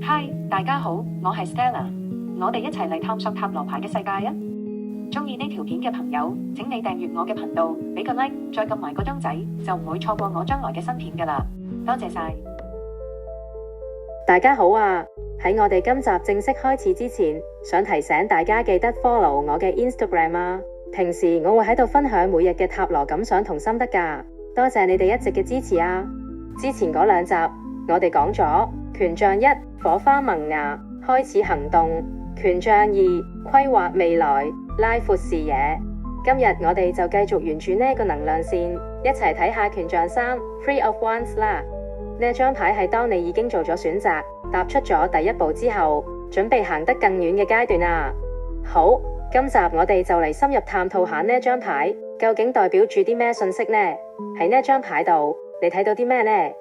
嗨，大家好，我係 Stella， 我哋一齊嚟探索塔羅牌嘅世界啊！中意呢條片嘅朋友，請你訂閱我嘅頻道，俾個 like， 再撳埋個鐘仔，就唔會錯過我將來嘅新片噶啦。多謝晒！大家好啊！喺我哋今集正式開始之前，想提醒大家記得 follow 我嘅 Instagram 啊！平時我會喺度分享每日嘅塔羅感想同心得噶。多謝你哋一直嘅支持啊！之前嗰兩集我哋講咗權杖1火花萌芽，開始行動；權杖2規劃未來，拉闊視野。今日我哋就繼續沿住呢個能量線，一齊睇下權杖3 Three of Wands 啦。呢張牌係當你已經做咗選擇，踏出咗第一步之後，準備行得更遠嘅階段啊！好，今集我哋就嚟深入探討下呢張牌究竟代表住啲咩信息呢？喺呢張牌度，你睇到啲咩呢？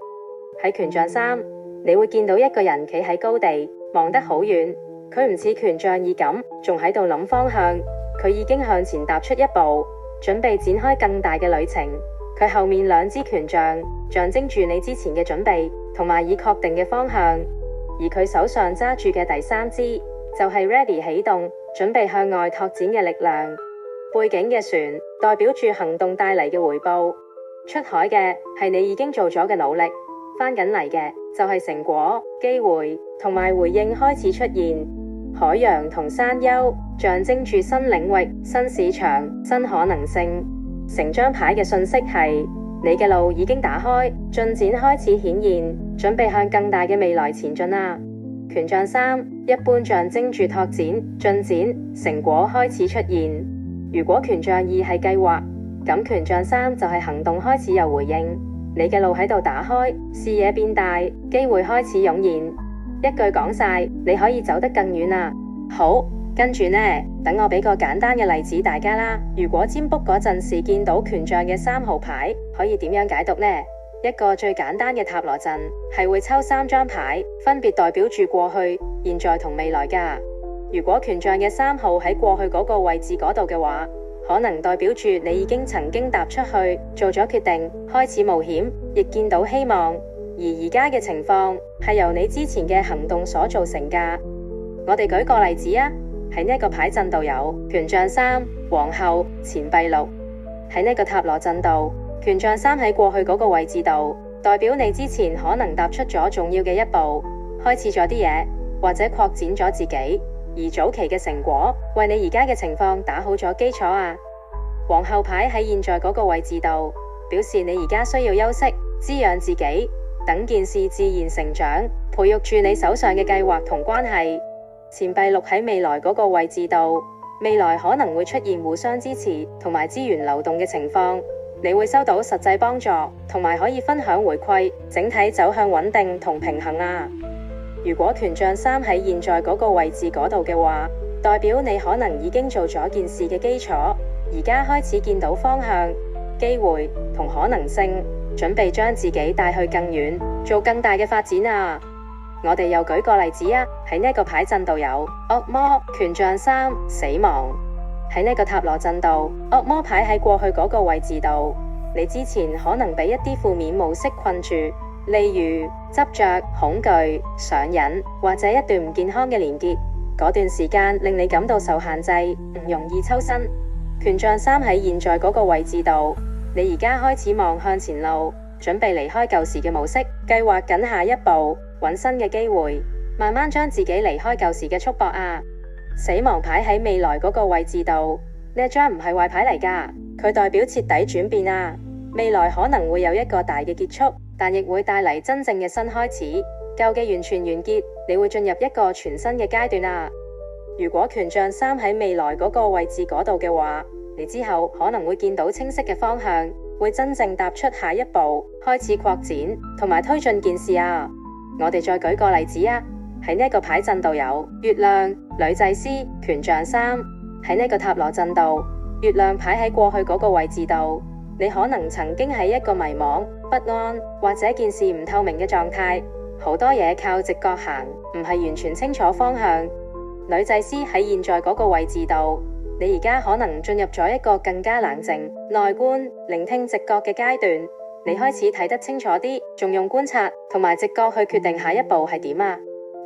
喺權杖3，你會見到一個人企喺高地，望得好遠。佢唔似權杖2咁，仲喺度諗方向，佢已經向前踏出一步，準備展開更大嘅旅程。佢後面兩支權杖象徵住你之前嘅準備同埋已確定嘅方向，而佢手上揸住嘅第三支就係 ready 啟動，準備向外拓展嘅力量。背景嘅船代表住行動帶嚟嘅回報，出海嘅係你已經做咗嘅努力，翻緊嚟嘅就係成果、機會同埋回應開始出現。海洋同山丘象徵住新領域、新市場、新可能性。成張牌嘅信息係你嘅路已經打開，進展開始顯現，準備向更大嘅未來前進啦。權杖3一般象徵住拓展、進展、成果開始出現。如果權杖2係計劃，咁權杖3就係行動開始有回應。你嘅路喺度打開，視野變大，機會開始湧現。一句講晒，你可以走得更遠啦。好，跟住呢，等我俾個簡單嘅例子大家啦。如果占卜嗰陣時見到權杖嘅3號牌，可以點樣解讀呢？一個最簡單嘅塔羅陣係會抽3張牌，分別代表住過去、現在同未來噶。如果權杖嘅3號喺過去嗰個位置嗰度嘅話，可能代表住你已經曾經踏出去，做咗決定，開始冒險，亦見到希望。而而家嘅情況係由你之前嘅行動所造成噶。我哋舉個例子啊，喺呢個牌陣度有權杖3、皇后、錢幣6。喺呢個塔羅陣度，權杖3喺過去嗰個位置度，代表你之前可能踏出咗重要嘅一步，開始咗啲嘢，或者擴展咗自己。而早期嘅成果為你而家嘅情況打好咗基礎啊。皇后牌喺現在嗰個位置度，表示你而家需要休息，滋養自己，等件事自然成長，培育住你手上嘅計劃同關係。錢幣6喺未來嗰個位置度，未來可能會出現互相支持同埋資源流動嘅情況，你會收到實際幫助，同埋可以分享回饋，整體走向穩定同平衡啊。如果權杖3喺現在嗰個位置嗰度嘅話，代表你可能已經做咗件事嘅基礎，而家開始見到方向、機會同可能性，準備將自己帶去更遠，做更大嘅發展啊。我哋又舉個例子啊，喺呢個牌陣度有惡魔、權杖3、死亡。喺呢個塔羅陣度，惡魔牌喺過去嗰個位置度，你之前可能被一啲負面模式困住，例如執着、恐懼、上癮，或者一段唔健康嘅連結。嗰段時間令你感到受限制，唔容易抽身。權杖3喺現在嗰個位置度，你而家開始望向前路，準備離開舊時嘅模式，計劃緊下一步，揾新嘅機會，慢慢將自己離開舊時嘅束縛啊。死亡牌喺未來嗰個位置度，呢張唔係壞牌嚟噶，佢代表徹底轉變啊。未來可能會有一個大嘅結束，但亦會帶嚟真正嘅新開始。舊嘅完全完結，你會進入一個全新嘅階段啊。如果權杖3喺未來嗰個位置嗰度嘅話，你之後可能會見到清晰嘅方向，會真正踏出下一步，開始擴展同埋推進件事啊。我哋再舉個例子啊，喺呢個牌陣度有月亮、女祭司、權杖3。喺呢個塔羅陣度，月亮牌喺過去嗰個位置度，你可能曾經喺一個迷茫、不安或者件事唔透明嘅狀態，好多嘢靠直覺行，唔係完全清楚方向。女祭司喺現在嗰個位置度，你而家可能進入咗一個更加冷靜、內觀、聆聽直覺嘅階段。你開始睇得清楚啲，仲用觀察同埋直覺去決定下一步係點啊。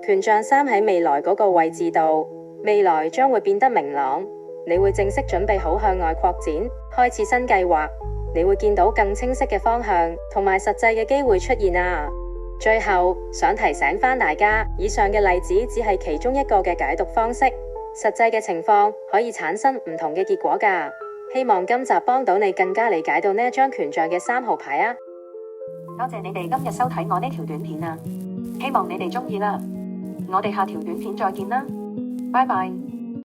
權杖3喺未來嗰個位置度，未來將會變得明朗，你會正式準備好向外擴展，開始新計劃，你會見到更清晰嘅方向同埋實際嘅機會出現啊！最後想提醒返大家，以上嘅例子只係其中一個嘅解讀方式，實際嘅情況可以產生唔同嘅結果㗎。希望今集幫到你更加理解到呢一張權杖嘅3號牌啊！多謝你哋今日收睇我呢條短片啊，希望你哋鍾意啦。我哋下條短片再見啦，拜拜。